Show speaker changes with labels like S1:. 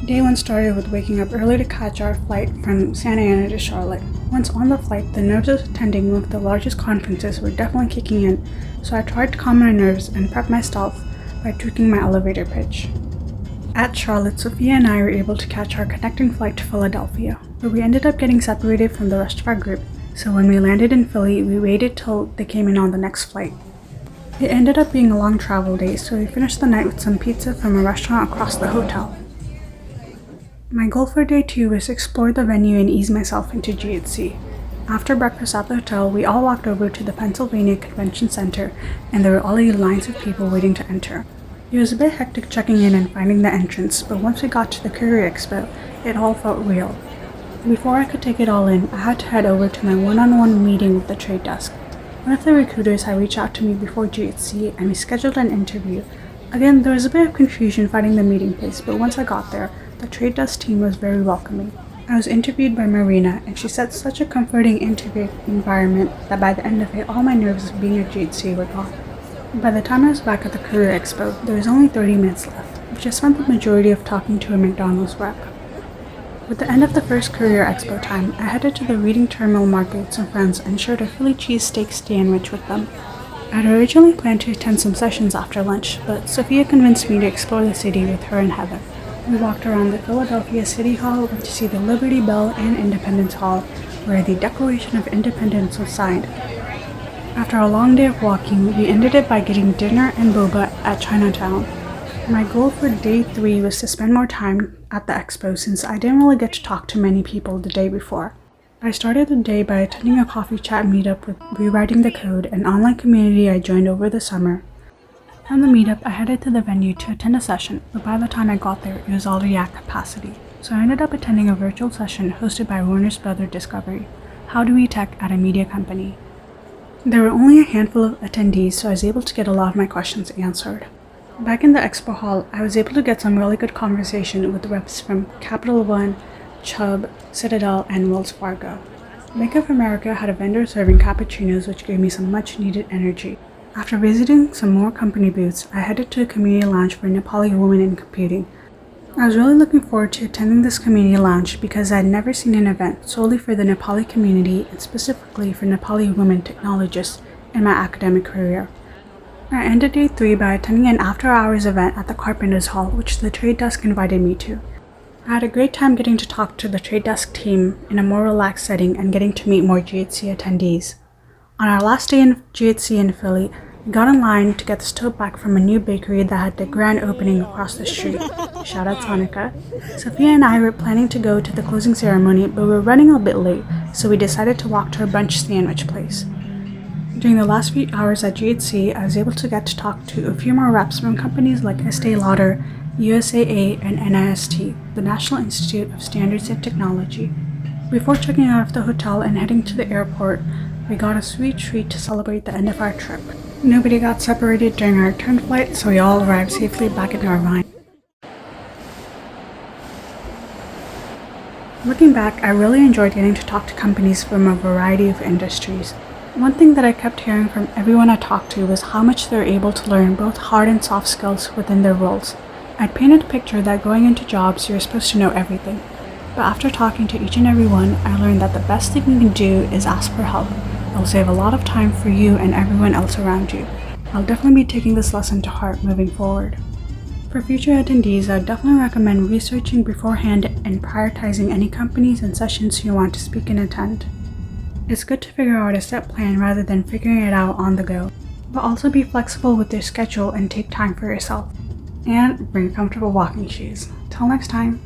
S1: Day 1 started with waking up early to catch our flight from Santa Ana to Charlotte. Once on the flight, the nerves of attending one of the largest conferences were definitely kicking in, so I tried to calm my nerves and prep myself by tweaking my elevator pitch. At Charlotte, Sophia and I were able to catch our connecting flight to Philadelphia, but we ended up getting separated from the rest of our group, so when we landed in Philly, we waited till they came in on the next flight. It ended up being a long travel day, so we finished the night with some pizza from a restaurant across the hotel. My goal for day 2 was to explore the venue and ease myself into GHC. After breakfast at the hotel, we all walked over to the Pennsylvania Convention Center, and there were already lines of people waiting to enter. It was a bit hectic checking in and finding the entrance, but once we got to the Career Expo, it all felt real. Before I could take it all in, I had to head over to my one-on-one meeting with the trade desk. One of the recruiters had reached out to me before GHC, and we scheduled an interview. Again, there was a bit of confusion finding the meeting place, but once I got there, the trade desk team was very welcoming. I was interviewed by Marina, and she set such a comforting interview environment that by the end of it, all my nerves of being at GHC were gone. By the time I was back at the Career Expo, there was only 30 minutes left, which I spent the majority of talking to a McDonald's rep. With the end of the first Career Expo time, I headed to the Reading Terminal Market with some friends and shared a Philly cheesesteak sandwich with them. I had originally planned to attend some sessions after lunch, but Sophia convinced me to explore the city with her and Heather. We walked around the Philadelphia City Hall, went to see the Liberty Bell and Independence Hall, where the Declaration of Independence was signed. After a long day of walking, we ended it by getting dinner and boba at Chinatown. My goal for day 3 was to spend more time at the expo since I didn't really get to talk to many people the day before. I started the day by attending a coffee chat meetup with Rewriting the Code, an online community I joined over the summer. From the meetup, I headed to the venue to attend a session, but by the time I got there, it was already at capacity. So I ended up attending a virtual session hosted by Warner Bros. Discovery, How Do We Tech at a Media Company. There were only a handful of attendees, so I was able to get a lot of my questions answered. Back in the expo hall, I was able to get some really good conversation with reps from Capital One, Chubb, Citadel, and Wells Fargo. Bank of America had a vendor serving cappuccinos, which gave me some much needed energy. After visiting some more company booths, I headed to a community lounge for Nepali women in computing. I was really looking forward to attending this community lounge because I had never seen an event solely for the Nepali community and specifically for Nepali women technologists in my academic career. I ended day 3 by attending an after-hours event at the Carpenters Hall, which the trade desk invited me to. I had a great time getting to talk to the trade desk team in a more relaxed setting and getting to meet more GHC attendees. On our last day in GHC in Philly, we got in line to get the stove back from a new bakery that had the grand opening across the street. Shout out Sonica. Sophia and I were planning to go to the closing ceremony, but we were running a bit late, so we decided to walk to a brunch sandwich place. During the last few hours at GHC, I was able to get to talk to a few more reps from companies like Estée Lauder, USAA, and NIST, the National Institute of Standards and Technology. Before checking out of the hotel and heading to the airport, we got a sweet treat to celebrate the end of our trip. Nobody got separated during our return flight, so we all arrived safely back in Irvine. Looking back, I really enjoyed getting to talk to companies from a variety of industries. One thing that I kept hearing from everyone I talked to was how much they're able to learn both hard and soft skills within their roles. I'd painted a picture that going into jobs, you're supposed to know everything. But after talking to each and every one, I learned that the best thing you can do is ask for help. It'll save a lot of time for you and everyone else around you. I'll definitely be taking this lesson to heart moving forward. For future attendees, I'd definitely recommend researching beforehand and prioritizing any companies and sessions you want to speak and attend. It's good to figure out a set plan rather than figuring it out on the go, but also be flexible with your schedule and take time for yourself. And bring comfortable walking shoes. Till next time.